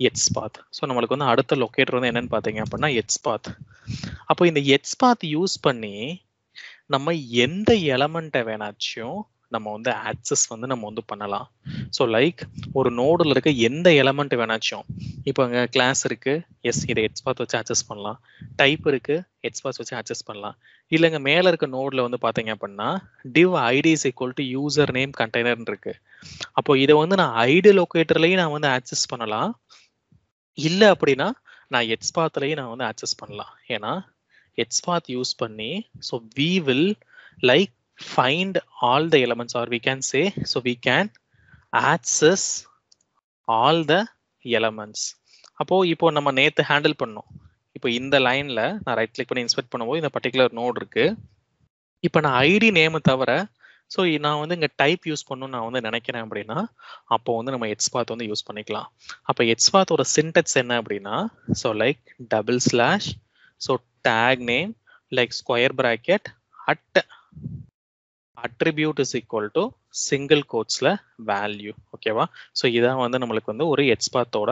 எட்ஸ் பாத். So நம்மளுக்கு வந்து அடுத்த லொக்கேட்டர் வந்து என்னன்னு பார்த்தீங்க அப்படின்னா எட்ஸ் பாத். அப்போ இந்த எட்ஸ் பாத் யூஸ் பண்ணி நம்ம எந்த எலமெண்ட்டை வேணாச்சும் நம்ம வந்து ஆக்சஸ் வந்து நம்ம வந்து பண்ணலாம். ஸோ லைக் ஒரு நோடில் இருக்க எந்த எலமெண்ட் வேணாச்சும், இப்போ அங்கே கிளாஸ் இருக்கு, எஸ் இதை எட்ஸ் பாத் வச்சு ஆக்சஸ் பண்ணலாம். டைப் இருக்கு, எட்ஸ் பாத் வச்சு ஆக்சஸ் பண்ணலாம். இல்லைங்க மேலே இருக்க நோடில் வந்து பார்த்தீங்க அப்படின்னா div id is equal to user name container இருக்கு. அப்போ இதை வந்து நான் ஐடி லொக்கேட்டர்லையும் நான் வந்து ஆக்சஸ் பண்ணலாம். இல்லை அப்படின்னா நான் எட்ஸ் பாத்லையும் நான் வந்து ஆக்சஸ் பண்ணலாம். ஏன்னா எட்ஸ் பாத் யூஸ் பண்ணி so we will like find all the elements, or we can say so we can access all the elements. அப்போ இப்போ நம்ம நேத்து ஹேண்டில் பண்ணோம். இப்போ இந்த லைன்ல நான் ரைட் கிளிக் பண்ணி இன்ஸ்பெக்ட் பண்ணும்போது இந்த பர்டிகுலர் நோட் இருக்கு. இப்போ நான் ஐடி நேம் தவிர ஸோ நான் வந்து இங்கே டைப் யூஸ் பண்ணணும்னு நான் வந்து நினைக்கிறேன் அப்படின்னா அப்போ வந்து நம்ம எட்ஸ் பாத் வந்து யூஸ் பண்ணிக்கலாம். அப்போ எட்ஸ் பாத்தோட சின்டெக்ஸ் என்ன அப்படின்னா so like double slash so take name like square bracket at attribute is equal to single quotesல value. ஓகேவா? ஸோ இதான் வந்து நம்மளுக்கு வந்து ஒரு எட்ஸ் பாத்தோட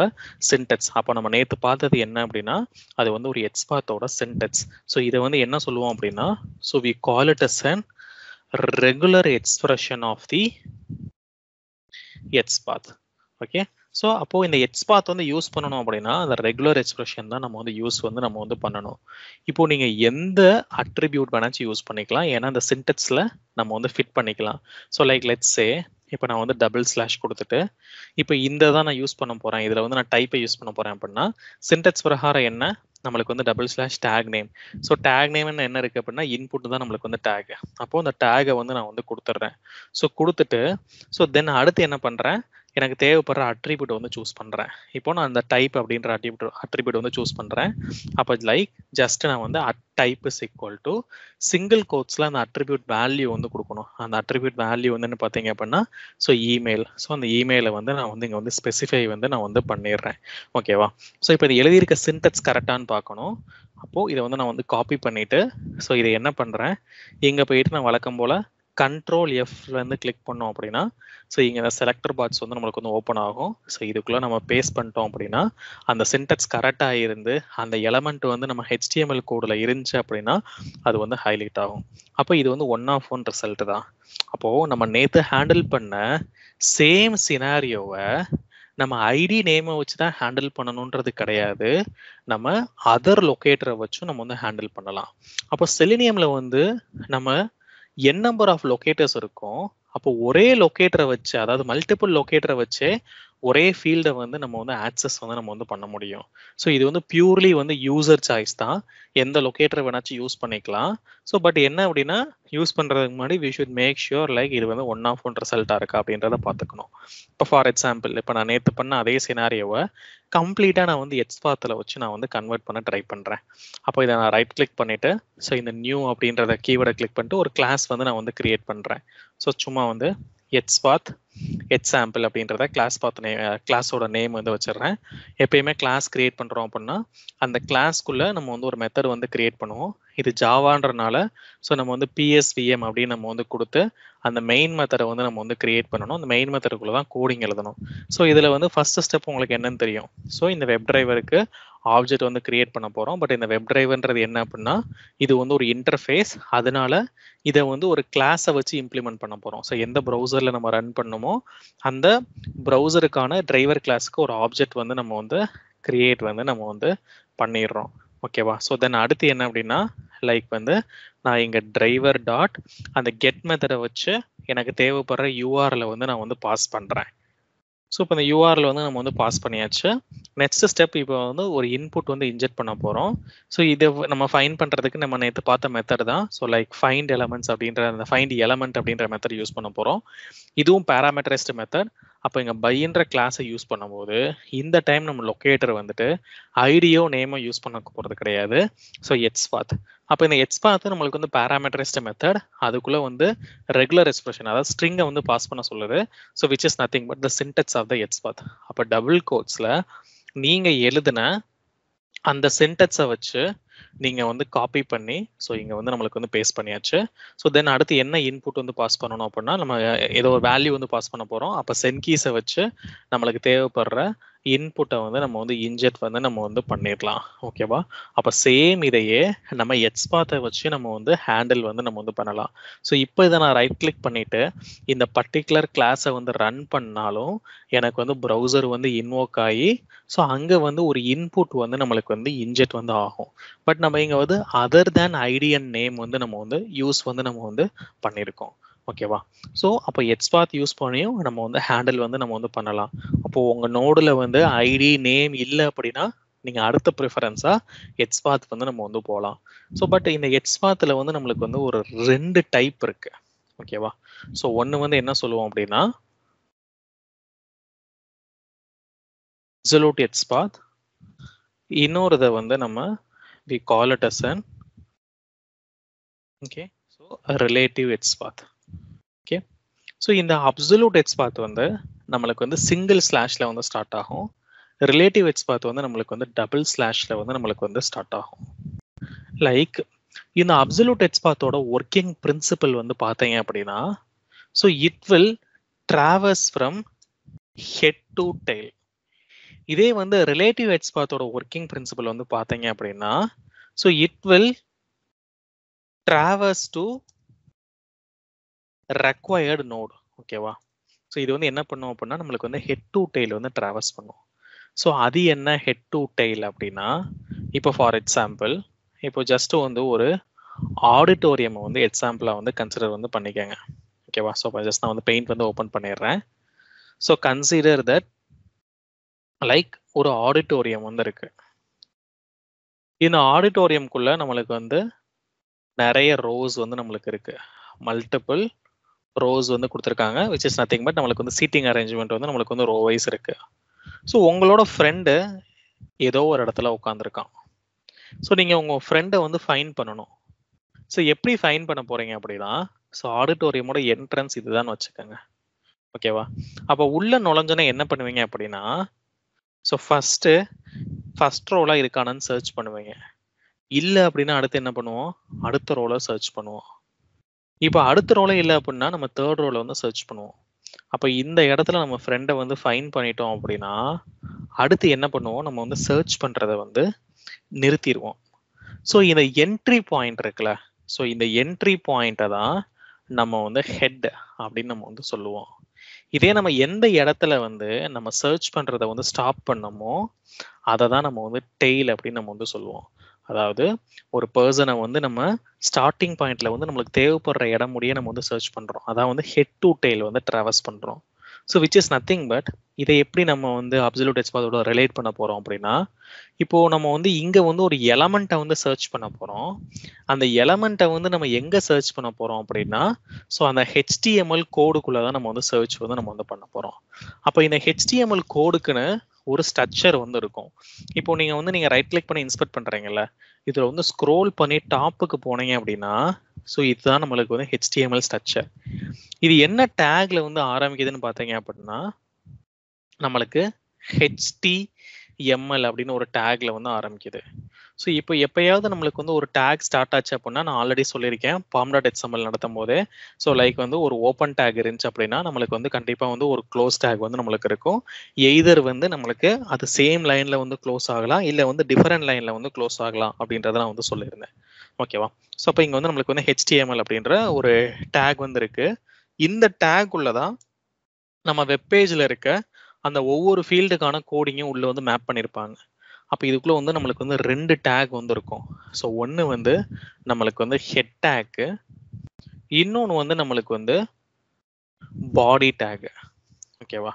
சின்டெக்ஸ். அப்போ நம்ம நேற்று பார்த்தது என்ன அப்படின்னா அது வந்து ஒரு எட்ஸ் பாத்தோட சின்டெக்ஸ். ஸோ இதை வந்து என்ன சொல்லுவோம் அப்படின்னா so we call it as an regular expression of the XPath. Okay, so அப்போ இந்த எட்ஸ் பாத் வந்து யூஸ் பண்ணணும் அப்படின்னா அந்த ரெகுலர் எக்ஸ்பிரஷன் தான் நம்ம வந்து யூஸ் வந்து நம்ம வந்து பண்ணணும். இப்போ நீங்க எந்த அட்ரிபியூட் வேணாச்சும் யூஸ் பண்ணிக்கலாம், ஏன்னா அந்த சின்டெக்ஸ்ல நம்ம வந்து ஃபிட் பண்ணிக்கலாம். ஸோ லைக் லெட்ஸ் சே இப்போ நான் வந்து டபுள் ஸ்லாஷ் கொடுத்துட்டு இப்போ இந்த தான் நான் யூஸ் பண்ண போறேன், இதுல வந்து நான் டைப்பை யூஸ் பண்ண போறேன் அப்படின்னா சின்டெக்ஸ் பிரகாரம் என்ன நம்மளுக்கு வந்து double slash tag name. So tag நேம்னு என்ன இருக்கு அப்படின்னா இன்புட் தான் நம்மளுக்கு வந்து டேக். அப்போ அந்த டேகை வந்து நான் வந்து கொடுத்துட்றேன். ஸோ கொடுத்துட்டு ஸோ தென் அடுத்து என்ன பண்றேன், எனக்கு தேவைப்படுற அட்ரிபியூட் வந்து சூஸ் பண்றேன். இப்போ நான் அந்த டைப் அப்படின்ற அட்ரிபியூட் வந்து சூஸ் பண்றேன். அப்போ லைக் ஜஸ்ட் நான் வந்து type is equal to single கோட்ஸ்ல அந்த அட்ரிபியூட் வேல்யூ வந்து கொடுக்கணும். அந்த அட்ரிபியூட் வேல்யூ வந்து என்ன பார்த்தீங்க அப்படின்னா ஸோ இமெயில். ஸோ அந்த இமெயிலை வந்து நான் வந்து இங்கே வந்து ஸ்பெசிஃபை வந்து நான் வந்து பண்ணிடுறேன். ஓகேவா? ஸோ இப்போ இது எழுதியிருக்க சின்டெக்ஸ் கரெக்டானு பார்க்கணும். அப்போ இதை வந்து நான் வந்து காப்பி பண்ணிட்டு ஸோ இதை என்ன பண்றேன், இங்கே போயிட்டு நான் வழக்கம் போல கண்ட்ரோல் எஃப்ல இருந்து கிளிக் பண்ணோம் அப்படின்னா ஸோ இங்கே இந்த செலக்டர் பாக்ஸ் வந்து நம்மளுக்கு வந்து ஓப்பன் ஆகும். ஸோ இதுக்குள்ள நம்ம பேஸ்ட் பண்ணிட்டோம் அப்படின்னா அந்த சின்டெக்ஸ் கரெக்டாக இருந்து அந்த எலமெண்ட் வந்து நம்ம HTML கோடில் இருந்துச்சு அப்படின்னா அது வந்து ஹைலைட் ஆகும். அப்போ இது வந்து 1 ரிசல்ட் தான். அப்போ நம்ம நேற்று ஹேண்டில் பண்ண சேம் சினாரியோவை நம்ம ஐடி நேமை வச்சு தான் ஹேண்டில் பண்ணணுன்றது கிடையாது, நம்ம அதர் லொக்கேட்டரை வச்சும் நம்ம வந்து ஹேண்டில் பண்ணலாம். அப்போ செலினியம்ல வந்து நம்ம n நம்பர் ஆஃப் லொக்கேட்டர்ஸ் இருக்கும். அப்போ ஒரே லொக்கேட்டரை வச்சு அதாவது மல்டிபிள் லொக்கேட்டரை வச்சு ஒரே ஃபீல்டை வந்து நம்ம வந்து ஆக்சஸ் வந்து நம்ம வந்து பண்ண முடியும். ஸோ இது வந்து பியூர்லி வந்து யூசர் சாய்ஸ் தான், எந்த லொக்கேட்டரை வேணாச்சும் யூஸ் பண்ணிக்கலாம். ஸோ பட் என்ன அப்படின்னா யூஸ் பண்றதுக்கு முன்னாடி we should make sure like இது வந்து 1 ரிசல்ட்டா இருக்கா அப்படின்றத பார்த்துக்கணும். இப்போ ஃபார் எக்ஸாம்பிள் இப்போ நான் நேற்று பண்ண அதே சினாரியோவை கம்ப்ளீட்டா நான் வந்து எட்ஸ் பாத்தில் வச்சு நான் வந்து கன்வெர்ட் பண்ண ட்ரை பண்றேன். அப்போ இதை நான் ரைட் கிளிக் பண்ணிட்டு ஸோ இந்த நியூ அப்படின்றத கீவேர்டை கிளிக் பண்ணிட்டு ஒரு கிளாஸ் வந்து நான் வந்து கிரியேட் பண்றேன். ஸோ சும்மா வந்து எட்ஸ் பாத் எக்ஸாம்பிள் அப்படின்றத கிளாஸோட நேம் வந்து வச்சிடுறேன். எப்பயுமே கிளாஸ் கிரியேட் பண்றோம் அப்படின்னா அந்த கிளாஸ்க்குள்ள நம்ம வந்து ஒரு மெத்தட் வந்து கிரியேட் பண்ணுவோம். இது ஜாவான்றனால ஸோ நம்ம வந்து PSVM அப்படின்னு நம்ம வந்து கொடுத்து அந்த மெயின் மெத்தடை வந்து நம்ம வந்து கிரியேட் பண்ணணும். அந்த மெயின் மெத்தடுக்குள்ள தான் கோடிங் எழுதணும். ஸோ இதுல வந்து ஃபர்ஸ்ட் ஸ்டெப் உங்களுக்கு என்னன்னு தெரியும். ஸோ இந்த வெப் டிரைவருக்கு ஆப்ஜெக்ட் வந்து கிரியேட் பண்ண போறோம். பட் இந்த வெப் டிரைவர்ன்றது என்ன அப்படின்னா இது வந்து ஒரு இன்டர்ஃபேஸ், அதனால இதை வந்து ஒரு கிளாஸை வச்சு இம்ப்ளிமெண்ட் பண்ண போறோம். ஸோ எந்த ப்ரௌசர்ல நம்ம ரன் பண்ணுமோ அந்த ப்ரௌசருக்கான டிரைவர் கிளாஸ்க்கு ஒரு ஆப்ஜெக்ட் வந்து நம்ம வந்து கிரியேட் வந்து நம்ம வந்து பண்ணிடுறோம். ஓகேவா? ஸோ தென் அடுத்து என்ன அப்படின்னா லைக் வந்து நான் இங்க டிரைவர் டாட் அந்த கெட் மெத்தடை வச்சு எனக்கு தேவைப்படுற URL வந்து நான் வந்து பாஸ் பண்றேன். ஸோ இப்போ இந்த URL வந்து நம்ம வந்து பாஸ் பண்ணியாச்சு. நெக்ஸ்ட் ஸ்டெப் இப்போ வந்து ஒரு இன்புட் வந்து இன்ஜெக்ட் பண்ண போறோம். ஸோ இதை நம்ம ஃபைண்ட் பண்றதுக்கு நம்ம நேற்று பார்த்த மெத்தட் தான். ஸோ லைக் ஃபைண்ட் எலமெண்ட்ஸ் அப்படின்ற அந்த ஃபைண்ட் எலமெண்ட் அப்படின்ற மெத்தட் யூஸ் பண்ண போறோம். இதுவும் பேராமீட்டரைஸ்டு மெத்தட். அப்போ இங்க பைன்ற கிளாஸை யூஸ் பண்ணும்போது இந்த டைம் நம்ம லொக்கேட்டர் வந்துட்டு ஐடியோ நேமோ யூஸ் பண்ண போறது கிடையாது. ஸோ எட்ஸ் பாத். அப்போ இந்த எட்ஸ் பாத் நம்மளுக்கு வந்து பேராமீட்டரைஸ்டு மெத்தட், அதுக்குள்ள வந்து ரெகுலர் எக்ஸ்பிரஷன் அதாவது ஸ்ட்ரிங்கை வந்து பாஸ் பண்ண சொல்லுது. So which is nothing but the syntax of the XPath. அப்போ டபுள் கோட்ஸ்ல நீங்க எழுதுன அந்த சின்டெக்ஸை வச்சு நீங்க வந்து காப்பி பண்ணி ஸோ இங்க வந்து நம்மளுக்கு வந்து பேஸ்ட் பண்ணியாச்சு. ஸோ தென் அடுத்து என்ன இன்புட் வந்து பாஸ் பண்ணணும் அப்படின்னா, நம்ம ஏதோ ஒரு வேல்யூ வந்து பாஸ் பண்ண போறோம். அப்போ சென்ட் கீஸை வச்சு நம்மளுக்கு தேவைப்படுற இன்புட்டை வந்து நம்ம வந்து இன்ஜெக்ட் வந்து நம்ம வந்து பண்ணிடலாம். ஓகேவா? அப்போ சேம் இதையே நம்ம எக்ஸ்பாத்தை வச்சு நம்ம வந்து ஹேண்டில் வந்து நம்ம வந்து பண்ணலாம். ஸோ இப்போ இதை நான் ரைட் கிளிக் பண்ணிட்டு இந்த பர்டிகுலர் கிளாஸை வந்து ரன் பண்ணாலும் எனக்கு வந்து ப்ரௌசர் வந்து இன்வோக் ஆகி ஸோ அங்கே வந்து ஒரு இன்புட் வந்து நம்மளுக்கு வந்து இன்ஜெக்ட் வந்து ஆகும். பட் நம்ம இங்கே வந்து other than ID and name வந்து நம்ம வந்து யூஸ் வந்து நம்ம வந்து பண்ணியிருக்கோம். ஓகேவா? ஸோ அப்போ எக்ஸ்பாத் யூஸ் பண்ணியும் நம்ம வந்து ஹேண்டில் வந்து நம்ம வந்து பண்ணலாம். அப்போ உங்கள் நோடில் வந்து ஐடி நேம் இல்லை அப்படின்னா நீங்கள் அடுத்த ப்ரிஃபரன்ஸாக எக்ஸ்பாத் வந்து நம்ம வந்து போகலாம். ஸோ பட் இந்த எக்ஸ்பாத்தில் வந்து நம்மளுக்கு வந்து ஒரு 2 டைப் இருக்கு. ஓகேவா? ஸோ ஒன்று வந்து என்ன சொல்லுவோம் அப்படின்னா அப்சல்யூட் எக்ஸ்பாத், இன்னொருதை வந்து நம்ம we call it as an okay so a relative XPath. okay so இந்த absolute XPath வந்து நம்மளுக்கு வந்து சிங்கிள் ஸ்லாஷ்ல வந்து ஸ்டார்ட் ஆகும். ரிலேட்டிவ் XPath வந்து நம்மளுக்கு வந்து டபுள் ஸ்லாஷ்ல வந்து நம்மளுக்கு வந்து ஸ்டார்ட் ஆகும். லைக் இந்த அப்சல்யூட் XPathோட ஒர்க்கிங் பிரின்சிபல் வந்து பார்த்தீங்க அப்படின்னா so it will traverse from head to tail. இதே வந்து ரிலேட்டிவ் XPathோட ஒர்க்கிங் பிரின்சிபல் வந்து பார்த்தீங்க அப்படின்னா so it will traverse to required node. ஓகேவா? ஸோ இது வந்து என்ன பண்ணும் அப்படின்னா நம்மளுக்கு வந்து ஹெட் டு டெயில் வந்து டிராவர்ஸ் பண்ணும். ஸோ அது என்ன ஹெட் டு டெயில் அப்படின்னா இப்போ ஃபார் எக்ஸாம்பிள் இப்போ ஜஸ்ட் வந்து ஒரு ஆடிட்டோரியம் வந்து எக்ஸாம்பிளா வந்து கன்சிடர் வந்து பண்ணிக்கோங்க. ஓகேவா? ஸோ ஜஸ்ட் நான் வந்து பெயிண்ட் வந்து ஓப்பன் பண்ணிடுறேன். ஸோ கன்சிடர் தட் லைக் ஒரு ஆடிட்டோரியம் வந்து இருக்கு. இந்த ஆடிட்டோரியம்குள்ள நம்மளுக்கு வந்து நிறைய ரோஸ் வந்து நம்மளுக்கு இருக்கு. மல்டிபிள் ரோஸ் வந்து கொடுத்துருக்காங்க விச் இஸ் நத்திங் பட் நம்மளுக்கு வந்து சீட்டிங் அரேஞ்ச்மெண்ட் வந்து நம்மளுக்கு வந்து ரோ வைஸ் இருக்கு. ஸோ உங்களோட ஃப்ரெண்டு ஏதோ ஒரு இடத்துல உட்காந்துருக்கான். ஸோ நீங்கள் உங்கள் ஃப்ரெண்டை வந்து ஃபைன் பண்ணணும். ஸோ எப்படி ஃபைன் பண்ண போறீங்க அப்படின்னா ஸோ ஆடிட்டோரியமோட என்ட்ரன்ஸ் இதுதான் வச்சுக்கோங்க. ஓகேவா? அப்போ உள்ள நுழைஞ்சோன்னே என்ன பண்ணுவீங்க அப்படின்னா ஸோ ஃபர்ஸ்ட் ரோல இருக்கானு சர்ச் பண்ணுவீங்க. இல்லை அப்படின்னா அடுத்து என்ன பண்ணுவோம், அடுத்த ரோல சர்ச் பண்ணுவோம். இப்போ அடுத்த ரோல இல்லை அப்படின்னா நம்ம தேர்ட் ரோல வந்து சர்ச் பண்ணுவோம். அப்போ இந்த இடத்துல நம்ம ஃப்ரெண்டை வந்து ஃபைன் பண்ணிட்டோம் அப்படின்னா அடுத்து என்ன பண்ணுவோம், நம்ம வந்து சர்ச் பண்றதை வந்து நிறுத்திடுவோம். ஸோ இந்த என்ட்ரி பாயிண்ட் இருக்குல்ல, ஸோ இந்த என்ட்ரி பாயிண்ட்டை தான் நம்ம வந்து ஹெட் அப்படின்னு நம்ம வந்து சொல்லுவோம். இதே நம்ம எந்த இடத்துல வந்து நம்ம சர்ச் பண்றதை வந்து ஸ்டாப் பண்ணமோ அதை தான் நம்ம வந்து டெய்ல் அப்படின்னு நம்ம வந்து சொல்லுவோம். அதாவது ஒரு பர்சனை வந்து நம்ம ஸ்டார்டிங் பாயிண்ட்ல வந்து நம்மளுக்கு தேவைப்படுற இடம் முடிய நம்ம வந்து சர்ச் பண்றோம். அதான் வந்து ஹெட் டு டெய்ல் வந்து டிராவர்ஸ் பண்றோம். So which is nothing but இதை எப்படி நம்ம வந்து அப்சல்யூட் எக்ஸ்பாத்தோட ரிலேட் பண்ண போறோம் அப்படின்னா இப்போ நம்ம வந்து இங்க வந்து ஒரு எலமெண்ட்டை வந்து சர்ச் பண்ண போறோம். அந்த எலமெண்ட்டை வந்து நம்ம எங்க சர்ச் பண்ண போறோம் அப்படின்னா ஸோ அந்த HTML கோடுக்குள்ள தான் நம்ம வந்து சர்ச் வந்து நம்ம வந்து பண்ண போறோம். அப்போ இந்த HTML கோடுக்குன்னு ஒரு ஸ்ட்ரக்சர் வந்து இருக்கும். இப்போ நீங்க ரைட் கிளிக் பண்ணி இன்ஸ்பெக்ட் பண்றீங்கல்ல, இதுல வந்து ஸ்க்ரோல் பண்ணி டாப்புக்கு போனீங்க அப்படின்னா ஸோ இதுதான் நம்மளுக்கு வந்து HTML ஸ்ட்ரக்சர். இது என்ன டேக்ல வந்து ஆரம்பிக்குதுன்னு பார்த்தீங்க அப்படின்னா நம்மளுக்கு HTML அப்படின்னு ஒரு டேக்ல வந்து ஆரம்பிக்குது. ஸோ இப்போ எப்பயாவது நம்மளுக்கு வந்து ஒரு டேக் ஸ்டார்ட் ஆச்சு அப்படின்னா நான் ஆல்ரெடி சொல்லியிருக்கேன் pom.xml நடத்தும் போதே. ஸோ லைக் வந்து ஒரு ஓப்பன் டேக் இருந்துச்சு அப்படின்னா நம்மளுக்கு வந்து கண்டிப்பாக வந்து ஒரு க்ளோஸ் டேக் வந்து நம்மளுக்கு இருக்கும். எய்தர் வந்து நம்மளுக்கு அது சேம் லைன்ல வந்து க்ளோஸ் ஆகலாம், இல்லை வந்து டிஃபரெண்ட் லைன்ல வந்து க்ளோஸ் ஆகலாம் அப்படின்றத நான் வந்து சொல்லியிருந்தேன். ஓகேவா? ஸோ அப்போ இங்கே வந்து நம்மளுக்கு வந்து HTML அப்படின்ற ஒரு டேக் வந்து இருக்கு. இந்த டேக் உள்ளதான் நம்ம வெப்பேஜில் இருக்க அந்த ஒவ்வொரு ஃபீல்டுக்கான கோடிங்கும் உள்ள வந்து மேப் பண்ணியிருப்பாங்க. அப்போ இதுக்குள்ள வந்து நம்மளுக்கு வந்து 2 டேக் வந்து இருக்கும். ஸோ ஒன்று வந்து நம்மளுக்கு வந்து ஹெட் டேக்கு, இன்னொன்று வந்து நம்மளுக்கு வந்து பாடி டேக். ஓகேவா?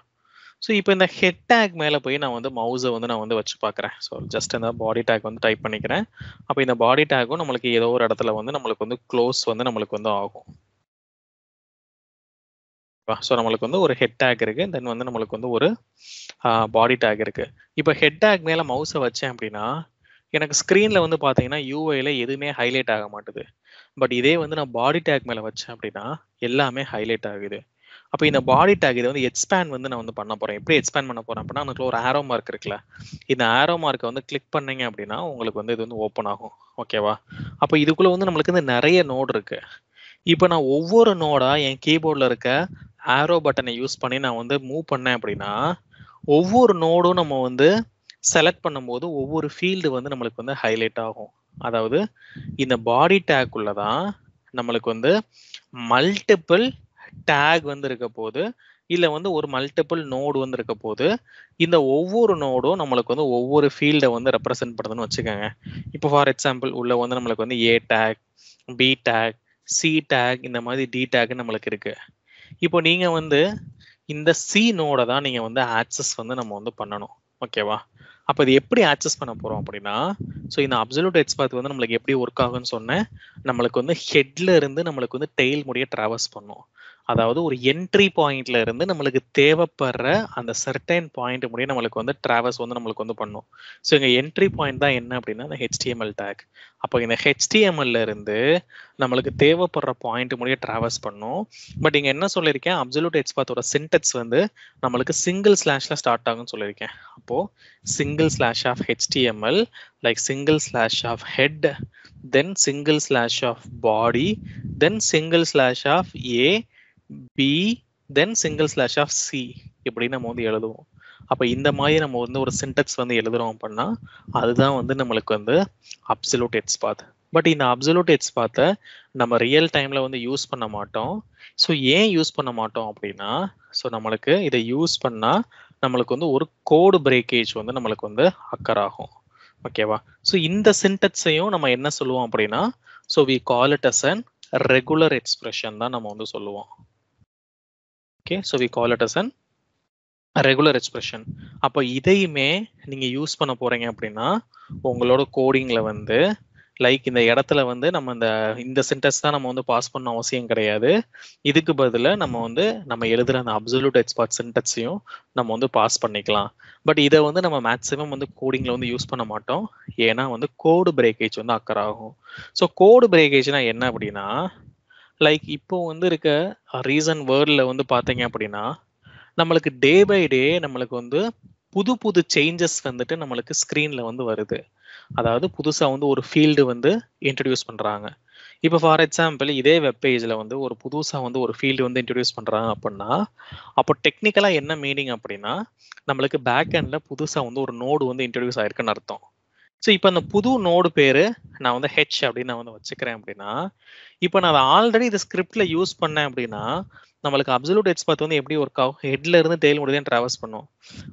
ஸோ இப்போ இந்த ஹெட் டேக் மேலே போய் நான் வந்து மவுஸை வந்து நான் வந்து வச்சு பார்க்குறேன். ஸோ ஜஸ்ட் இந்த பாடி டேக் வந்து டைப் பண்ணிக்கிறேன். அப்போ இந்த பாடி டேக்கும் நம்மளுக்கு ஏதோ ஒரு இடத்துல வந்து நம்மளுக்கு வந்து க்ளோஸ் வந்து நம்மளுக்கு வந்து ஆகும். ஸோ நம்மளுக்கு வந்து ஒரு ஹெட் டேக் இருக்கு, தென் வந்து நம்மளுக்கு வந்து ஒரு பாடி டேக் இருக்கு. இப்போ ஹெட் டேக் மேல மவுஸை வச்சேன் அப்படின்னா எனக்கு ஸ்க்ரீன்ல வந்து பார்த்தீங்கன்னா யூஐல எதுவுமே ஹைலைட் ஆக மாட்டுது. பட் இதே வந்து நான் பாடி டேக் மேல வச்சேன் அப்படின்னா எல்லாமே ஹைலைட் ஆகுது. அப்போ இந்த பாடி டேக் இதை வந்து எக்ஸ்பேண்ட் வந்து நான் வந்து பண்ண போறேன். எப்படி எக்ஸ்பேண்ட் பண்ண போறேன் அப்படின்னா, அதுக்குள்ள ஒரு ஆரோ மார்க் இருக்குல்ல, இந்த ஆரோ மார்க்கை வந்து கிளிக் பண்ணீங்க அப்படின்னா உங்களுக்கு வந்து இது வந்து ஓப்பன் ஆகும். ஓகேவா? அப்போ இதுக்குள்ள வந்து நம்மளுக்கு வந்து நிறைய நோடு இருக்கு. இப்போ நான் ஒவ்வொரு நோடா என் கீபோர்டில் இருக்க ஆரோ பட்டனை யூஸ் பண்ணி நான் வந்து மூவ் பண்ணேன் அப்படின்னா, ஒவ்வொரு நோடும் நம்ம வந்து செலக்ட் பண்ணும்போது ஒவ்வொரு ஃபீல்டு வந்து நம்மளுக்கு வந்து ஹைலைட் ஆகும். அதாவது இந்த பாடி டேக்குள்ள தான் நம்மளுக்கு வந்து மல்டிபிள் டேக் வந்து இருக்க போது, இல்லை வந்து ஒரு மல்டிபிள் நோடு வந்து இருக்க போது, இந்த ஒவ்வொரு நோடும் நம்மளுக்கு வந்து ஒவ்வொரு ஃபீல்டை வந்து ரெப்ரசென்ட் பண்ணுதுன்னு வச்சுக்கோங்க. இப்போ ஃபார் எக்ஸாம்பிள் உள்ள வந்து நம்மளுக்கு வந்து A tag, B tag, C tag, இந்த மாதிரி டி டேக் நம்மளுக்கு இருக்கு. இப்போ நீங்க வந்து இந்த சி நோட தான் நீங்க வந்து ஆக்சஸ் வந்து நம்ம வந்து பண்ணணும். ஓகேவா? அப்போ இது எப்படி ஆக்சஸ் பண்ண போறோம் அப்படின்னா, ஸோ இந்த அப்சல்யூட் எக்ஸ்பாத் வந்து நம்மளுக்கு எப்படி ஒர்க் ஆகும்னு சொன்னேன். நம்மளுக்கு வந்து ஹெட்ல இருந்து நம்மளுக்கு வந்து டெய்ல் முடிய டிராவர்ஸ் பண்ணும். அதாவது ஒரு என்ட்ரி பாயிண்ட்ல இருந்து நம்மளுக்கு தேவைப்படுற அந்த சர்டைன் பாயிண்ட் முடிய நம்மளுக்கு வந்து டிராவர்ஸ் வந்து நம்மளுக்கு வந்து பண்ணும். ஸோ இங்க என்ட்ரி பாயிண்ட் தான் என்ன அப்படின்னா இந்த HTML டேக். அப்போ இந்த HTML இருந்து நம்மளுக்கு தேவைப்படுற பாயிண்ட் முடிய டிராவர்ஸ் பண்ணும். பட் இங்க என்ன சொல்லியிருக்கேன், அப்சல்யூட் எக்ஸ்பாத்தோட சின்டெக்ஸ் வந்து நம்மளுக்கு சிங்கிள் ஸ்லாஷ்ல ஸ்டார்ட் ஆகும்னு சொல்லியிருக்கேன். அப்போ single slash of HTML, like single slash of head, then single slash of body, then single slash of A, B, then single slash of C. இப்படி நம்ம வந்து எழுதுவோம். அப்போ இந்த மாதிரி நம்ம வந்து ஒரு சின்டெக்ஸ் வந்து எழுதுறோம் அப்படின்னா அதுதான் வந்து நம்மளுக்கு வந்து அப்சல்யூட் எக்ஸ்பாத். பட் இந்த அப்சல்யூட் எக்ஸ்பாத்தை நம்ம ரியல் டைம்ல வந்து யூஸ் பண்ண மாட்டோம். ஸோ ஏன் யூஸ் பண்ண மாட்டோம் அப்படின்னா, ஸோ நம்மளுக்கு இதை யூஸ் பண்ணா நம்மளுக்கு வந்து ஒரு கோடு பிரேக்கேஜ் வந்து நம்மளுக்கு வந்து அக்கர் ஆகும். ஓகேவா? ஸோ இந்த சின்டெக்ஸையும் நம்ம என்ன சொல்லுவோம் அப்படின்னா, so we call it as an regular expression தான் நம்ம வந்து சொல்லுவோம். Okay, so we call it as an regular expression. அப்போ இதையுமே நீங்க யூஸ் பண்ண போறீங்க அப்படின்னா உங்களோட கோடிங்ல வந்து லைக் இந்த இடத்துல வந்து நம்ம இந்த சின்டெக்ஸ் தான் நம்ம வந்து பாஸ் பண்ண அவசியம் கிடையாது. இதுக்கு பதிலாக நம்ம வந்து நம்ம எழுதுற அந்த அப்சல்யூட் எக்ஸ்பாத் சின்டெக்ஸையும் நம்ம வந்து பாஸ் பண்ணிக்கலாம். பட் இதை வந்து நம்ம மேக்ஸிமம் வந்து கோடிங்ல வந்து யூஸ் பண்ண மாட்டோம். ஏன்னா வந்து கோடு பிரேக்கேஜ் வந்து அக்கர் ஆகும். ஸோ கோடு பிரேக்கேஜ்னா என்ன அப்படின்னா, லைக் இப்போ வந்து இருக்க ரீசன் வேர்ல்ட்ல வந்து பார்த்தீங்க அப்படின்னா நம்மளுக்கு டே பை டே நம்மளுக்கு வந்து புது புது சேஞ்சஸ் வந்துட்டு நம்மளுக்கு ஸ்க்ரீன்ல வந்து வருது. அதாவது புதுசா வந்து ஒரு ஃபீல்டு வந்து இன்ட்ரடியூஸ் பண்றாங்க. இப்போ ஃபார் எக்ஸாம்பிள் இதே வெப் பேஜ்ல வந்து ஒரு புதுசா வந்து ஒரு ஃபீல்டு வந்து இன்ட்ரடியூஸ் பண்றாங்க அப்படின்னா, அப்போ டெக்னிக்கலா என்ன மீனிங் அப்படின்னா நம்மளுக்கு பேக் எண்ட்ல புதுசா வந்து ஒரு நோடு வந்து இன்ட்ரடியூஸ் ஆயிருக்குன்னு அர்த்தம். ஸோ இப்போ அந்த புது நோடு பேரு நான் வந்து ஹெச் அப்படின்னு நான் வந்து வச்சுக்கிறேன் அப்படின்னா, இப்போ நான் அதை ஆல்ரெடி இந்த ஸ்கிரிப்ட்ல யூஸ் பண்ணேன் அப்படின்னா நம்மளுக்கு அப்சல்யூட் எக்ஸ்பாத் வந்து எப்படி ஒர்க் ஆகும், ஹெட்ல இருந்து டெய்ல் முடிய தான் டிராவல்ஸ் பண்ணும்.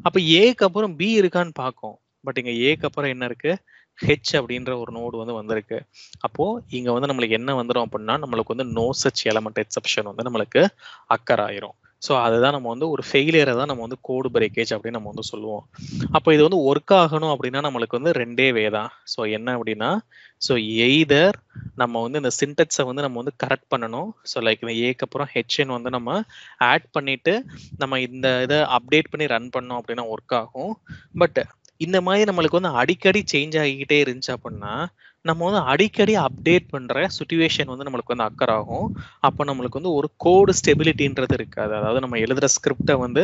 அப்போ ஏக்கு அப்புறம் பி இருக்கான்னு பார்க்கும். பட் இங்க ஏக்கு அப்புறம் என்ன இருக்கு, ஹெச் அப்படின்ற ஒரு நோடு வந்து வந்திருக்கு. அப்போ இங்க வந்து நம்மளுக்கு என்ன வந்துடும் அப்படின்னா நம்மளுக்கு வந்து நோ சச் எலமெண்ட் எக்ஸெப்ஷன் வந்து நம்மளுக்கு அக்கர் ஆயிரும். ஸோ அதுதான் நம்ம வந்து ஒரு ஃபெயிலியரை தான் நம்ம வந்து கோடு பிரேக்கேஜ் அப்படின்னு நம்ம வந்து சொல்லுவோம். அப்போ இது வந்து ஒர்க் ஆகணும் அப்படின்னா நம்மளுக்கு வந்து ரெண்டே வே தான். ஸோ என்ன அப்படின்னா, ஸோ எய்தர் நம்ம வந்து இந்த சின்டெக்ஸை வந்து நம்ம வந்து கரெக்ட் பண்ணணும். ஸோ லைக் இந்த ஏக்கு அப்புறம் ஹெச்என் வந்து நம்ம ஆட் பண்ணிட்டு நம்ம இந்த இதை அப்டேட் பண்ணி ரன் பண்ணோம் அப்படின்னா ஒர்க் ஆகும். பட் இந்த மாதிரி நம்மளுக்கு வந்து அடிக்கடி சேஞ்ச் ஆகிக்கிட்டே இருந்துச்சு அப்படின்னா நம்ம வந்து அடிக்கடி அப்டேட் பண்ற சுச்சுவேஷன் வந்து நம்மளுக்கு வந்து அக்கர் ஆகும். அப்போ நம்மளுக்கு வந்து ஒரு கோடு ஸ்டெபிலிட்டின்றது இருக்காது. அதாவது நம்ம எழுதுற ஸ்கிரிப்டை வந்து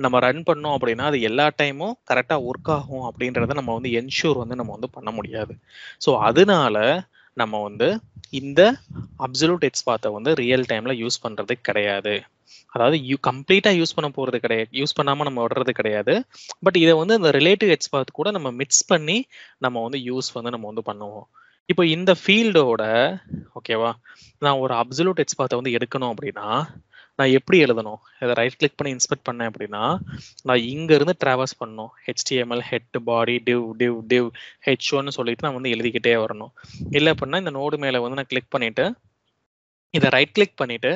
நம்ம ரன் பண்ணோம் அப்படின்னா அது எல்லா டைமும் கரெக்டா ஒர்க் ஆகும் அப்படின்றத நம்ம வந்து என்ஷூர் வந்து நம்ம வந்து பண்ண முடியாது. ஸோ அதனால நம்ம வந்து இந்த அப்சல்யூட் எக்ஸ்பாத்தை வந்து ரியல் டைம்ல யூஸ் பண்றது கிடையாது. அதாவது கம்ப்ளீட்டா யூஸ் பண்ண போறது கிடையாது, யூஸ் பண்ணாம நம்ம விடுறது கிடையாது. பட் இதை வந்து இந்த ரிலேட்டிவ் எக்ஸ்பாத் கூட நம்ம மிக்ஸ் பண்ணி நம்ம வந்து யூஸ் வந்து நம்ம வந்து பண்ணுவோம். இப்போ இந்த ஃபீல்டோட ஓகேவா, நான் ஒரு அப்சல்யூட் எக்ஸ்பாத்தை வந்து எடுக்கணும் அப்படின்னா நான் எப்படி எழுதணும், இதை ரைட் கிளிக் பண்ணி இன்ஸ்பெக்ட் பண்ணேன் அப்படின்னா நான் இங்க இருந்து டிராவர்ஸ் பண்ணணும். HTML ஹெட் பாடி டிவ் டிவ் டிவ் H1 சொல்லிட்டு நான் வந்து எழுதிக்கிட்டே வரணும். இல்லை அப்படின்னா இந்த நோடு மேல வந்து நான் கிளிக் பண்ணிட்டு இதை ரைட் கிளிக் பண்ணிட்டு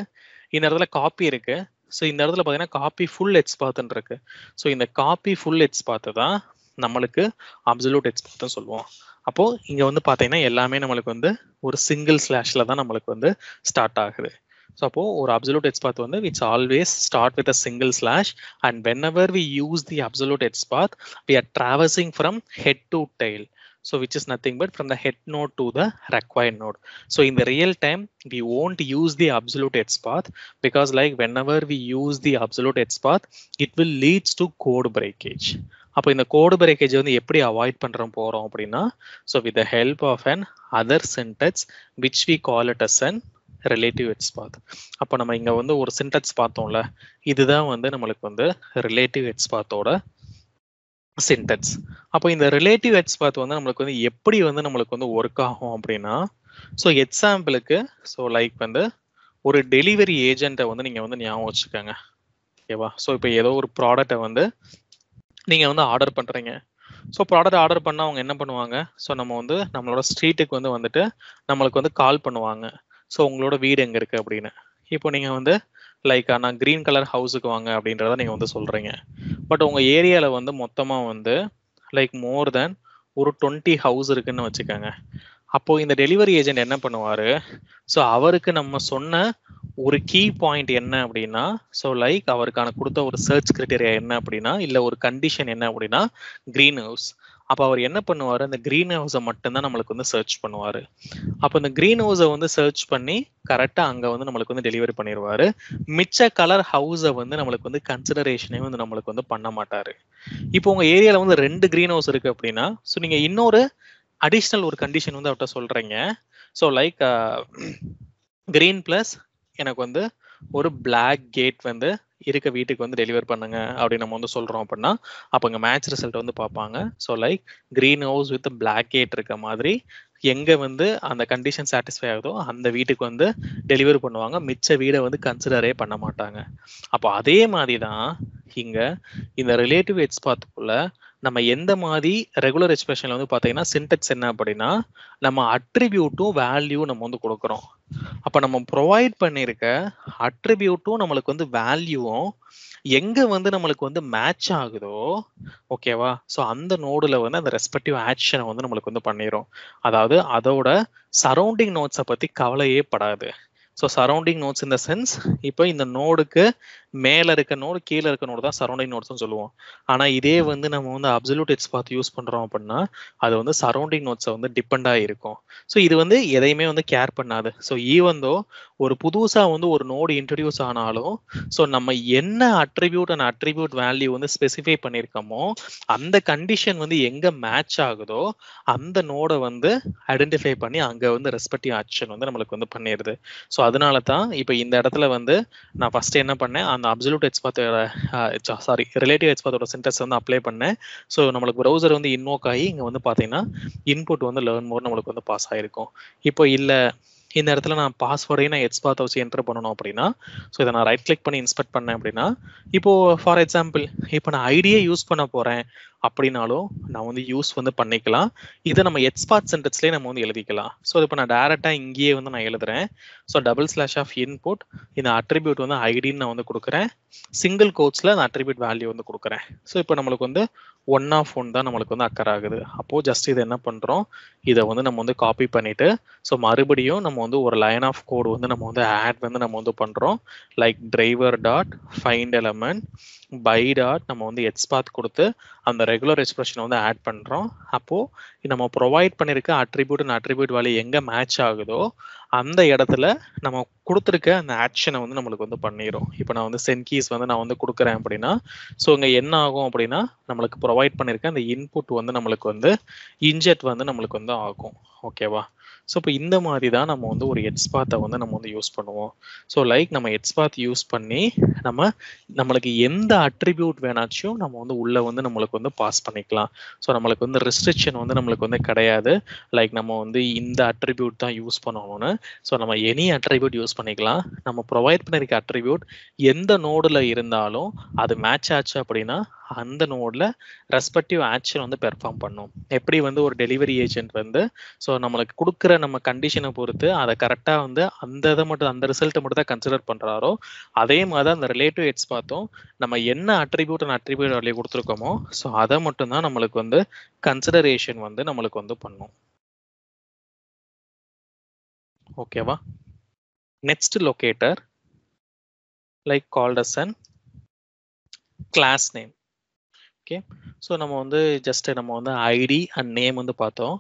இந்த இடத்துல காப்பி இருக்கு. ஸோ இந்த இடத்துல பார்த்தீங்கன்னா காப்பி ஃபுல் எக்ஸ்பாத்ன்னு இருக்கு. ஸோ இந்த காப்பி ஃபுல் எக்ஸ்பாத்து தான் நம்மளுக்கு அப்சல்யூட் எக்ஸ்பாத்னு சொல்லுவோம். அப்போ இங்க வந்து பார்த்தீங்கன்னா எல்லாமே நம்மளுக்கு வந்து ஒரு சிங்கிள் ஸ்லாஷ்ல தான் நம்மளுக்கு வந்து ஸ்டார்ட் ஆகுது. ஸோ அப்போ ஒரு அப்சல்யூட் எக்ஸ்பாத் வந்து it's always start with a single slash and whenever we use the absolute XPath we are traversing from head to tail. So which is nothing but from the head node to the required node. So in the real time, we won't use the absolute edge path, because like whenever we use the absolute edge path, it will leads to code breakage. அப்போ இந்த கோடு breakage வந்து எப்படி avoid பண்றோம் போறோம் அப்படின்னா, so with the help of an other syntax which we call it as an relative XPath. அப்போ நம்ம இங்க வந்து ஒரு சின்டெக்ஸ் பார்த்தோம்ல, இதுதான் வந்து நம்மளுக்கு வந்து ரிலேட்டிவ் எட்ஜ் பாத்தோட சின்டெக்ஸ். அப்போ இந்த ரிலேட்டிவ் எட்ஜ் பாத் வந்து நம்மளுக்கு வந்து எப்படி வந்து நம்மளுக்கு வந்து ஒர்க் ஆகும் அப்படின்னா, ஸோ எக்ஸாம்பிளுக்கு ஸோ லைக் வந்து ஒரு டெலிவரி ஏஜென்ட்டை வந்து நீங்க வந்து ஞாபகம் வச்சுக்கோங்க, ஓகேவா? ஸோ இப்போ ஏதோ ஒரு ப்ராடக்டை வந்து நீங்க வந்து ஆர்டர் பண்றீங்க. ஸோ ப்ராடக்ட் ஆர்டர் பண்ணா அவங்க என்ன பண்ணுவாங்க, ஸோ நம்ம வந்து நம்மளோட ஸ்ட்ரீட்டுக்கு வந்து வந்துட்டு நம்மளுக்கு வந்து கால் பண்ணுவாங்க, ஸோ உங்களோட வீடு எங்க இருக்கு அப்படின்னு. இப்போ நீங்க வந்து லைக் நான் கிரீன் கலர் ஹவுஸுக்கு வாங்க அப்படின்றத நீங்க வந்து சொல்றீங்க. பட் உங்க ஏரியால வந்து மொத்தமா வந்து லைக் மோர் தேன் ஒரு 20 ஹவுஸ் இருக்குன்னு வச்சுக்கோங்க. அப்போ இந்த டெலிவரி ஏஜென்ட் என்ன பண்ணுவாரு, ஸோ அவருக்கு நம்ம சொன்ன ஒரு கீ பாயிண்ட் என்ன அப்படின்னா, ஸோ லைக் அவருக்கான கொடுத்த ஒரு சர்ச் கிரைட்டீரியா என்ன அப்படின்னா, இல்லை ஒரு கண்டிஷன் என்ன அப்படின்னா கிரீன் ஹவுஸ். அப்போ அவர் என்ன பண்ணுவார், அந்த கிரீன் ஹவுஸை மட்டும்தான் நம்மளுக்கு வந்து சர்ச் பண்ணுவார். அப்போ இந்த கிரீன் ஹவுஸை வந்து சர்ச் பண்ணி கரெக்டாக அங்கே வந்து நம்மளுக்கு வந்து டெலிவரி பண்ணிடுவார். மிச்ச கலர் ஹவுஸை வந்து நம்மளுக்கு வந்து கன்சிடரேஷனே வந்து நம்மளுக்கு வந்து பண்ண மாட்டார். இப்போ உங்கள் ஏரியாவில் வந்து 2 கிரீன் ஹவுஸ் இருக்குது அப்படின்னா, ஸோ நீங்கள் இன்னொரு அடிஷ்னல் ஒரு கண்டிஷன் வந்து அவர்கிட்ட சொல்கிறீங்க. ஸோ லைக் கிரீன் ப்ளஸ் எனக்கு வந்து ஒரு பிளாக் கேட் வந்து இருக்க வீட்டுக்கு வந்து டெலிவர் பண்ணுங்க அப்படின்னு நம்ம வந்து சொல்றோம் அப்படின்னா, அப்போ இங்கே மேட்ச் ரிசல்ட் வந்து பார்ப்பாங்க. So like green house with black cat இருக்க மாதிரி எங்க வந்து அந்த கண்டிஷன் சாட்டிஸ்ஃபை ஆகுதோ அந்த வீட்டுக்கு வந்து டெலிவரி பண்ணுவாங்க, மிச்ச வீடை வந்து கன்சிடரே பண்ண மாட்டாங்க. அப்போ அதே மாதிரி தான் இங்க இந்த ரிலேட்டிவ் எட்ஜ் பாத்துக்குள்ள நம்ம எந்த மாதிரி ரெகுலர் எக்ஸ்பிரஷன்ல வந்து பாத்தீங்கன்னா சின்டெக்ஸ் என்ன அப்படின்னா, நம்ம அட்ரிபியூட்டும் வேல்யூ நம்ம வந்து கொடுக்குறோம். அப்ப நம்ம ப்ரொவைட் பண்ணிருக்க அட்ரிபியூட்டும் நம்மளுக்கு வந்து வேல்யூவும் எங்க வந்து நம்மளுக்கு வந்து மேட்ச் ஆகுதோ, ஓகேவா? ஸோ அந்த நோடுல வந்து அந்த ரெஸ்பெக்டிவ் ஆக்ஷனை வந்து நம்மளுக்கு வந்து பண்ணிரும். அதாவது அதோட சரௌண்டிங் நோட்ஸை பத்தி கவலையே படாது. So surrounding notes in the sense, இப்போ இந்த நோடுக்கு மேல இருக்க நோடு கீழே இருக்க நோடு தான் சரௌண்டிங் நோட்ஸ்னு சொல்லுவோம். ஆனா இதே வந்து நம்ம வந்து அப்சல்யூட் எட்ஜ் பாத் யூஸ் பண்றோம் அப்படின்னா அது வந்து சரௌண்டிங் நோட்ஸை வந்து டிபெண்ட் ஆகிருக்கும். ஸோ இது வந்து எதையுமே வந்து கேர் பண்ணாது. ஸோ ஈவன் தோ ஒரு புதுசா வந்து ஒரு நோடு இன்ட்ரடியூஸ் ஆனாலும், ஸோ நம்ம என்ன அட்ரிபியூட் அண்ட் அட்ரிபியூட் வேல்யூ வந்து ஸ்பெசிஃபை பண்ணியிருக்கோமோ அந்த கண்டிஷன் வந்து எங்க மேட்ச் ஆகுதோ அந்த நோடை வந்து ஐடென்டிஃபை பண்ணி அங்க வந்து ரெஸ்பெக்டிவ் ஆக்ஷன் வந்து நம்மளுக்கு வந்து பண்ணிடுது. ஸோ அதனால தான் இப்போ இந்த இடத்துல வந்து நான் ஃபர்ஸ்ட் என்ன பண்ணேன், அந்த அப்சல்யூட் எட்ஜ் பாத்தோட ரிலேட்டிவ் எட்ஜ் பாத்தோட சின்டெக்ஸ் வந்து அப்ளை பண்ணேன். ஸோ நம்மளுக்கு ப்ரௌசர் வந்து இன்வோக் ஆகி இங்க வந்து பாத்தீங்கன்னா இன்புட் வந்து லேர்ன் மோர் நம்மளுக்கு வந்து பாஸ் ஆயிருக்கும். இப்போ இல்ல இந்த இடத்துல நான் பாஸ்வேர்டையும் நான் எட்ஜ் பாத்தை வச்சு என்டர் பண்ணணும் அப்படின்னா, ஸோ இதை நான் ரைட் கிளிக் பண்ணி இன்ஸ்பெக்ட் பண்ணேன் அப்படின்னா, இப்போ ஃபார் எக்ஸாம்பிள் இப்போ நான் ஐடியே யூஸ் பண்ண போறேன் அப்படின்னாலும் நான் வந்து யூஸ் வந்து பண்ணிக்கலாம். இதை நம்ம எட்ஜ்பாத் சின்டெக்ஸ்லேயே நம்ம வந்து எழுதிக்கலாம். ஸோ இப்போ நான் டைரக்டா இங்கேயே வந்து நான் எழுதுறேன். ஸோ // இன்புட் இந்த அட்ரிபியூட் வந்து ஐடின்னு நான் வந்து கொடுக்குறேன். சிங்கிள் கோட்ஸ்ல அந்த அட்ரிபியூட் வேல்யூ வந்து கொடுக்குறேன். ஸோ இப்போ நம்மளுக்கு வந்து 1 தான் நம்மளுக்கு வந்து அக்கர் ஆகுது. அப்போ ஜஸ்ட் இதை என்ன பண்றோம், இதை வந்து நம்ம வந்து காப்பி பண்ணிட்டு ஸோ மறுபடியும் நம்ம வந்து ஒரு லைன் ஆஃப் கோடு வந்து நம்ம வந்து ஆட் வந்து நம்ம வந்து பண்றோம். Like driver dot find element by dot நம்ம வந்து எட்ஜ்பாத் கொடுத்து அந்த ரெகுலர் எக்ஸ்பிரஷனை வந்து ஆட் பண்றோம். அப்போ நம்ம ப்ரொவைட் பண்ணிருக்க அட்ரிபியூட் அண்ட் அட்ரிபியூட் வேல்யூ எங்க மேட்ச் ஆகுதோ அந்த இடத்துல நம்ம கொடுத்துருக்க அந்த ஆக்ஷனை வந்து நம்மளுக்கு வந்து பண்ணிடும். இப்போ நான் வந்து சென்ட் கீஸ் வந்து நான் வந்து கொடுக்குறேன் அப்படின்னா, ஸோ இங்கே என்ன ஆகும் அப்படின்னா நம்மளுக்கு ப்ரொவைட் பண்ணிருக்க அந்த இன்புட் வந்து நம்மளுக்கு வந்து இன்ஜெக்ட் வந்து நம்மளுக்கு வந்து ஆகும். ஓகேவா? ஸோ இப்போ இந்த மாதிரி தான் நம்ம வந்து ஒரு எட்ஜ்பாத்தை வந்து நம்ம வந்து யூஸ் பண்ணுவோம். ஸோ லைக் நம்ம எட்ஜ்பாத் யூஸ் பண்ணி நம்மளுக்கு எந்த அட்ரிபியூட் வேணாச்சும் நம்ம வந்து உள்ள வந்து நம்மளுக்கு வந்து பாஸ் பண்ணிக்கலாம். ஸோ நம்மளுக்கு வந்து ரெஸ்ட்ரிக்ஷன் வந்து நம்மளுக்கு வந்து கிடையாது. லைக் நம்ம வந்து இந்த அட்ரிபியூட் தான் யூஸ் பண்ணணும்னு. ஸோ நம்ம எனி அட்ரிபியூட் யூஸ் பண்ணிக்கலாம். நம்ம ப்ரொவைட் பண்ணிருக்க அட்ரிபியூட் எந்த நோடுல இருந்தாலும் அது மேட்ச் ஆச்சு அப்படின்னா அந்த நோட்ல ரெஸ்பெக்டிவ் ஆக்ஷன் வந்து பெர்ஃபார்ம் பண்ணும். எப்படி வந்து ஒரு டெலிவரி ஏஜென்ட் வந்து ஸோ நம்மளுக்கு கொடுக்குற நம்ம கண்டிஷனை பொறுத்து அதை கரெக்டாக வந்து அந்த இதை மட்டும் அந்த ரிசல்ட்டை மட்டும் தான் கன்சிடர் பண்றாரோ, அதே மாதிரி அந்த ரிலேட்டிவ் எட்ஜ் பார்த்தோம் நம்ம என்ன அட்ரிபியூட் அண்ட் அட்ரிபியூட் வேல்யூ கொடுத்துருக்கோமோ ஸோ அதை மட்டும் தான் நம்மளுக்கு வந்து கன்சிடரேஷன் வந்து நம்மளுக்கு வந்து பண்ணும். ஓகேவா? Next locator like called as an class name. Okay. So நம்ம வந்து ஜஸ்ட் நம்ம வந்து ஐடி அண்ட் நேம் வந்து பார்த்தோம்.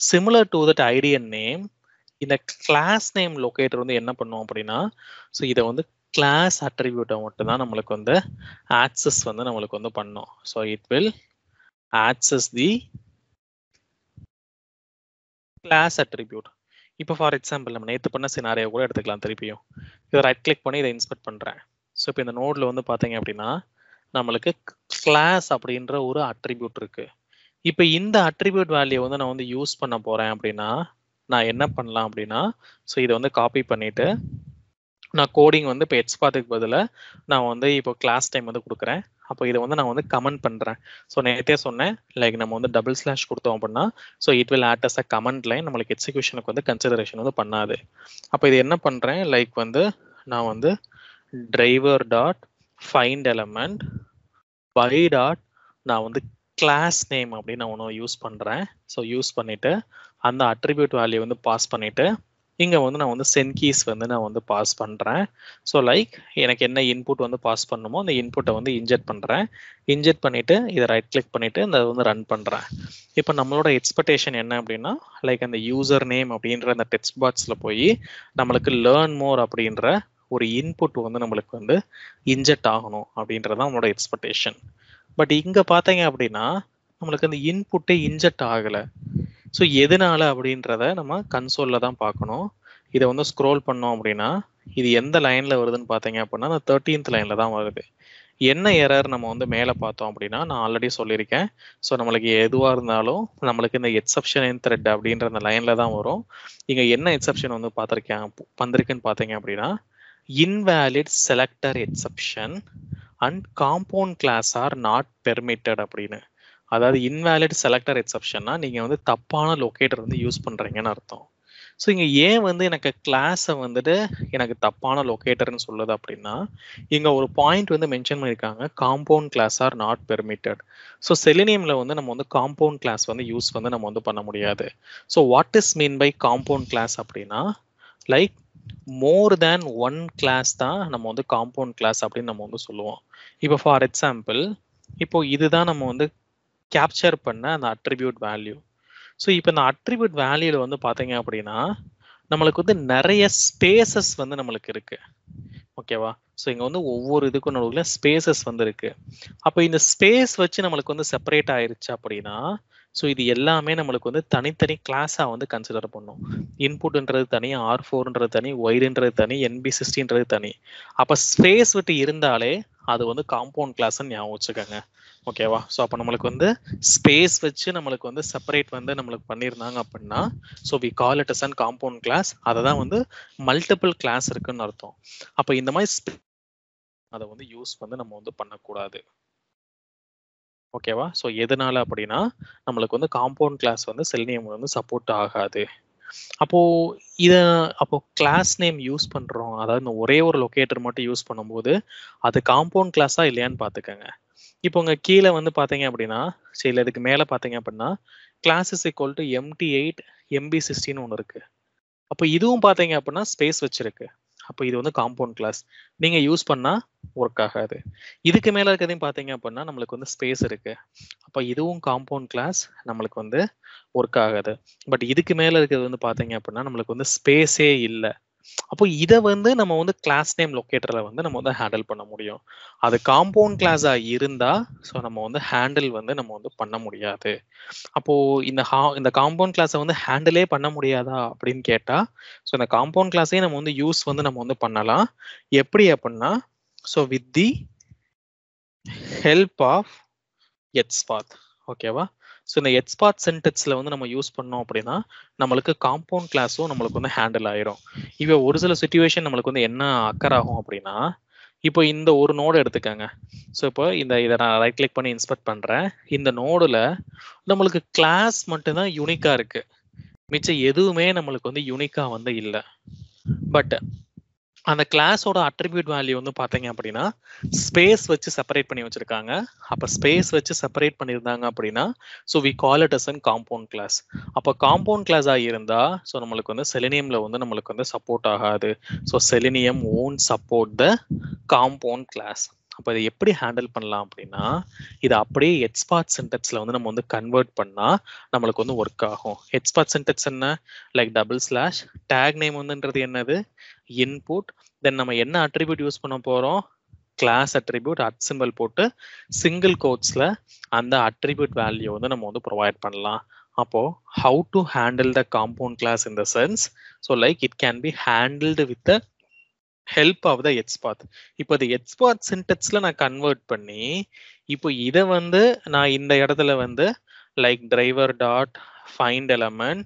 Similar to that ID and name, இந்த கிளாஸ் நேம் லொகேட்டர் வந்து என்ன பண்ணும் அப்படின்னா, ஸோ இதை வந்து கிளாஸ் அட்ரிபியூட்டை மட்டும் தான் நம்மளுக்கு வந்து ஆக்சஸ் வந்து நம்மளுக்கு வந்து பண்ணும். So it will access the class attribute. இப்போ ஃபார் எக்ஸாம்பிள் நம்ம நேற்று பண்ண சினாரியோ கூட எடுத்துக்கலாம் திருப்பியும். இதை ரைட் கிளிக் பண்ணி இதை இன்ஸ்பெக்ட் பண்ணுறேன். ஸோ இப்போ இந்த நோடில் வந்து பார்த்தீங்க அப்படின்னா நம்மளுக்கு கிளாஸ் அப்படின்ற ஒரு அட்ரிபியூட் இருக்கு. இப்போ இந்த அட்ரிபியூட் வேல்யூ வந்து நான் வந்து யூஸ் பண்ண போறேன் அப்படின்னா நான் என்ன பண்ணலாம் அப்படின்னா, ஸோ இதை வந்து காப்பி பண்ணிட்டு நான் கோடிங் வந்து இப்போ எக்ஸ்பாத்துக்கு பதிலாக நான் வந்து இப்போ கிளாஸ் டைம் வந்து கொடுக்குறேன். அப்போ இதை வந்து நான் வந்து கமெண்ட் பண்ணுறேன். ஸோ நேற்றே சொன்னேன் லைக் நம்ம வந்து டபுள் ஸ்லாஷ் கொடுத்தோம் அப்படின்னா so it will add as a comment line, நம்மளுக்கு எக்ஸிக்யூஷனுக்கு வந்து கன்சிடரேஷன் வந்து பண்ணாது. அப்போ இது என்ன பண்ணுறேன், லைக் வந்து நான் வந்து driver dot find element by dot நான் வந்து கிளாஸ் நேம் அப்படின்னு நான் ஒன்று யூஸ் பண்ணுறேன். ஸோ யூஸ் பண்ணிவிட்டு அந்த அட்ரிபியூட் வேல்யூ வந்து பாஸ் பண்ணிவிட்டு இங்கே வந்து நான் வந்து சென்ட் கீஸ் வந்து நான் வந்து பாஸ் பண்ணுறேன். ஸோ லைக் எனக்கு என்ன இன்புட் வந்து பாஸ் பண்ணணுமோ அந்த இன்புட்டை வந்து இன்ஜெக்ட் பண்ணுறேன். இன்ஜெக்ட் பண்ணிவிட்டு இதை ரைட் கிளிக் பண்ணிவிட்டு இந்த வந்து ரன் பண்ணுறேன். இப்போ நம்மளோட எக்ஸ்பெக்டேஷன் என்ன அப்படின்னா, லைக் அந்த யூசர் நேம் அப்படின்ற அந்த டெக்ஸ்ட் பாக்ஸில் போய் நம்மளுக்கு லேர்ன் மோர் அப்படின்ற ஒரு இன்புட் வந்து நம்மளுக்கு வந்து இன்ஜெக்ட் ஆகணும் அப்படின்றது தான் நம்மளோட எக்ஸ்பெக்டேஷன். பட் இங்கே பார்த்தீங்க அப்படின்னா நம்மளுக்கு அந்த இன்புட்டே இன்ஜெக்ட் ஆகலை. ஸோ எதனால அப்படின்றத நம்ம கன்சோலில் தான் பார்க்கணும். இதை வந்து ஸ்க்ரோல் பண்ணோம் அப்படின்னா இது எந்த லைனில் வருதுன்னு பார்த்தீங்க அப்படின்னா அந்த 13th லைனில் தான் வருது. என்ன எரர் நம்ம வந்து மேலே பார்த்தோம் அப்படின்னா நான் ஆல்ரெடி சொல்லியிருக்கேன். ஸோ நம்மளுக்கு எதுவாக இருந்தாலும் நம்மளுக்கு இந்த எக்ஸப்ஷன் இன் த்ரெட் அப்படின்ற அந்த லைனில் தான் வரும். இங்கே என்ன எக்ஸப்ஷன் வந்து வந்திருக்குன்னு பார்த்தீங்க அப்படின்னா invalid selector exception and compound class are not permitted அப்படின்னு. அதாவது invalid selector exceptionனா நீங்க வந்து தப்பான லொகேட்டர் வந்து யூஸ் பண்றீங்கன்னு அர்த்தம். ஸோ இங்க ஏன் வந்து எனக்கு கிளாஸை வந்துட்டு எனக்கு தப்பான லொகேட்டர்னு சொல்லுது அப்படின்னா இங்க ஒரு பாயிண்ட் வந்து மென்ஷன் பண்ணியிருக்காங்க, compound class are not permitted. So செலினியம்ல வந்து நம்ம வந்து காம்பவுண்ட் கிளாஸ் வந்து யூஸ் வந்து நம்ம வந்து பண்ண முடியாது. So what is mean by compound class அப்படின்னா like more than one class தான் நம்ம வந்து காம்பவுண்ட் கிளாஸ் அப்படின்னு நம்ம வந்து சொல்லுவோம். இப்போ ஃபார் எக்ஸாம்பிள் இப்போ இதுதான் நம்ம வந்து கேப்சர் பண்ண அந்த அட்ரிபியூட் வேல்யூ. ஸோ இப்போ இந்த அட்ரிபியூட் வேல்யூல வந்து பார்த்தீங்க அப்படின்னா நம்மளுக்கு வந்து நிறைய ஸ்பேசஸ் வந்து நம்மளுக்கு இருக்கு. ஓகேவா? ஸோ இங்கே வந்து ஒவ்வொரு இதுக்கும் நடுவில் ஸ்பேசஸ் வந்து இருக்கு. அப்போ இந்த ஸ்பேஸ் வச்சு நம்மளுக்கு வந்து செப்பரேட் ஆயிருச்சு அப்படின்னா ஸோ இது எல்லாமே நம்மளுக்கு வந்து தனித்தனி கிளாஸாக வந்து கன்சிடர் பண்ணும். இன்புட்ன்றது தனி, R4ன்றது தனி, ஒய்டுன்றது தனி, NB60ன்றது தனி. அப்போ ஸ்பேஸ் விட்டு இருந்தாலே அது வந்து காம்பவுண்ட் கிளாஸ்ன்னு ஞாபகம் வச்சுக்கோங்க. ஓகேவா? ஸோ அப்போ நம்மளுக்கு வந்து ஸ்பேஸ் வச்சு நம்மளுக்கு வந்து செப்பரேட் வந்து நம்மளுக்கு பண்ணியிருந்தாங்க அப்படின்னா so we call it as an compound class. அதை தான் வந்து மல்டிபிள் கிளாஸ் இருக்குன்னு அர்த்தம். அப்போ இந்த மாதிரி அதை வந்து யூஸ் வந்து நம்ம வந்து பண்ணக்கூடாது. ஓகேவா? ஸோ எதனால அப்படின்னா நம்மளுக்கு வந்து காம்பவுண்ட் கிளாஸ் வந்து செலினியம் வந்து சப்போர்ட் ஆகாது. அப்போ அப்போ கிளாஸ் நேம் யூஸ் பண்றோம், அதாவது இந்த ஒரே ஒரு லொகேட்டர் மட்டும் யூஸ் பண்ணும்போது அது காம்பவுண்ட் கிளாஸா இல்லையான்னு பார்த்துக்கோங்க. இப்போ உங்க கீழே வந்து பார்த்தீங்க அப்படின்னா சரி இதுக்கு மேலே பார்த்தீங்க அப்படின்னா class is equal to MT8 MB16 ஒன்று இருக்கு. அப்போ இதுவும் பார்த்தீங்க அப்படின்னா ஸ்பேஸ் வச்சிருக்கு. அப்போ இது வந்து காம்பவுண்ட் கிளாஸ், நீங்க யூஸ் பண்ணா ஒர்க் ஆகாது. இதுக்கு மேல இருக்கிறதையும் பார்த்தீங்க அப்படின்னா நம்மளுக்கு வந்து ஸ்பேஸ் இருக்கு. அப்போ இதுவும் காம்பவுண்ட் கிளாஸ், நம்மளுக்கு வந்து ஒர்க் ஆகாது. பட் இதுக்கு மேல இருக்கிறது வந்து பார்த்தீங்க அப்படின்னா நம்மளுக்கு வந்து ஸ்பேஸே இல்லை. அப்போ இதை வந்து நம்ம வந்து கிளாஸ் நேம் லொகேட்டர்ல வந்து நம்ம வந்து ஹேண்டில் பண்ண முடியும். அது காம்பவுண்ட் கிளாஸா இருந்தா ஸோ நம்ம வந்து ஹேண்டில் வந்து நம்ம வந்து பண்ண முடியாது. அப்போ இந்த காம்பவுண்ட் கிளாஸை வந்து ஹேண்டிலே பண்ண முடியாதா அப்படின்னு கேட்டா ஸோ இந்த காம்பவுண்ட் கிளாஸே நம்ம வந்து யூஸ் வந்து நம்ம வந்து பண்ணலாம். எப்படி அப்படின்னா so with the help of XPath. ஓகேவா? ஸோ இந்த எட்ஸ்பாத் சின்டெக்ஸ்ல வந்து நம்ம யூஸ் பண்ணோம் அப்படின்னா நம்மளுக்கு காம்பவுண்ட் கிளாஸும் நம்மளுக்கு வந்து ஹேண்டில் ஆயிரும். இப்போ ஒரு சில சுச்சுவேஷன் நம்மளுக்கு வந்து என்ன அக்கர் ஆகும் அப்படின்னா இப்போ இந்த ஒரு நோடு எடுத்துக்கோங்க. ஸோ இப்போ இதை நான் ரைட் கிளிக் பண்ணி இன்ஸ்பெக்ட் பண்றேன். இந்த நோடுல நம்மளுக்கு கிளாஸ் மட்டும்தான் யூனிக்கா இருக்கு, மிச்சம் எதுவுமே நம்மளுக்கு வந்து யூனிக்கா வந்து இல்லை. பட் அந்த கிளாஸோட அட்ரிபியூட் வேல்யூ வந்து பார்த்தீங்க அப்படின்னா ஸ்பேஸ் வச்சு செப்பரேட் பண்ணி வச்சிருக்காங்க. அப்போ ஸ்பேஸ் வச்சு செப்பரேட் பண்ணியிருந்தாங்க அப்படின்னா so we call it as an compound class. அப்போ காம்பவுண்ட் கிளாஸாக இருந்தா ஸோ நம்மளுக்கு வந்து செலினியம்ல வந்து நம்மளுக்கு வந்து சப்போர்ட் ஆகாது. So selenium won't support the compound class. அப்போ இதை எப்படி ஹேண்டில் பண்ணலாம் அப்படின்னா, இதை அப்படியே ஹெட்ஸ்பாட் சின்டெக்ஸ்ல வந்து நம்ம வந்து கன்வெர்ட் பண்ணா நம்மளுக்கு வந்து ஒர்க் ஆகும். ஹெட்ஸ்பாட் சின்டெக்ஸ் என்ன? Like double slash tag name வந்துன்றது என்னது? இன்புட். தென் நம்ம என்ன அட்ரிபியூட் யூஸ் பண்ண போறோம்? கிளாஸ் அட்ரிபியூட் @ போட்டு சிங்கிள் கோட்ஸ்ல அந்த அட்ரிபியூட் வேல்யூ வந்து நம்ம வந்து ப்ரொவைட் பண்ணலாம். அப்போ how to handle the compound class in the sense, so like it can be handled with the help of the XPath. இப்போ இது ஹெட்ஸ்பாத் சின்டெக்ஸ்ல நான் கன்வெர்ட் பண்ணி இப்போ இதை வந்து நான் இந்த இடத்துல வந்து like driver dot find element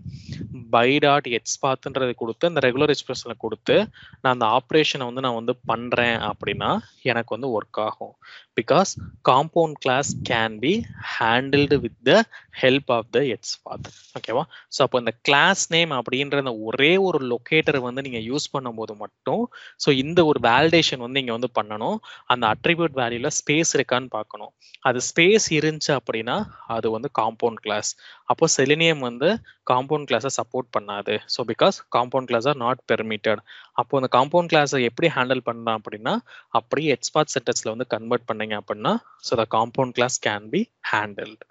by dot ஹெட்ஸ்பாத்ன்றது கொடுத்து அந்த ரெகுலர் எக்ஸ்பிரஷனை கொடுத்து நான் அந்த ஆப்ரேஷனை வந்து நான் வந்து பண்றேன் அப்படின்னா எனக்கு வந்து ஒர்க் ஆகும். Because compound class can be handled with the help of the XPath. ஓகேவா? ஸோ அப்போ இந்த கிளாஸ் நேம் அப்படின்ற அந்த ஒரே ஒரு லொக்கேட்டர் வந்து நீங்க யூஸ் பண்ணும்போது மட்டும் ஸோ இந்த ஒரு வேலிடேஷன் வந்து நீங்க வந்து பண்ணணும். அந்த அட்ரிபியூட் வேல்யூல ஸ்பேஸ் இருக்கான்னு பார்க்கணும். அது ஸ்பேஸ் இருந்துச்சு அப்படின்னா அது வந்து காம்பவுண்ட் கிளாஸ். அப்போ செலினியம் வந்து காம்பவுண்ட் கிளாஸை சப்போர்ட் பண்ணாது. So because compound class are not permitted. அப்போ அந்த காம்பவுண்ட் கிளாஸை எப்படி ஹேண்டில் பண்ணலாம் அப்படின்னா, அப்படியே ஹெட்ஸ்பாத் சின்டெக்ஸ்ல வந்து கன்வெர்ட் பண்ணீங்க அப்படின்னா so the compound class can be handled.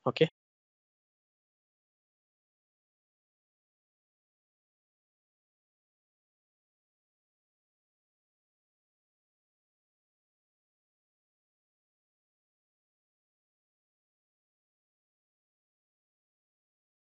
Okay.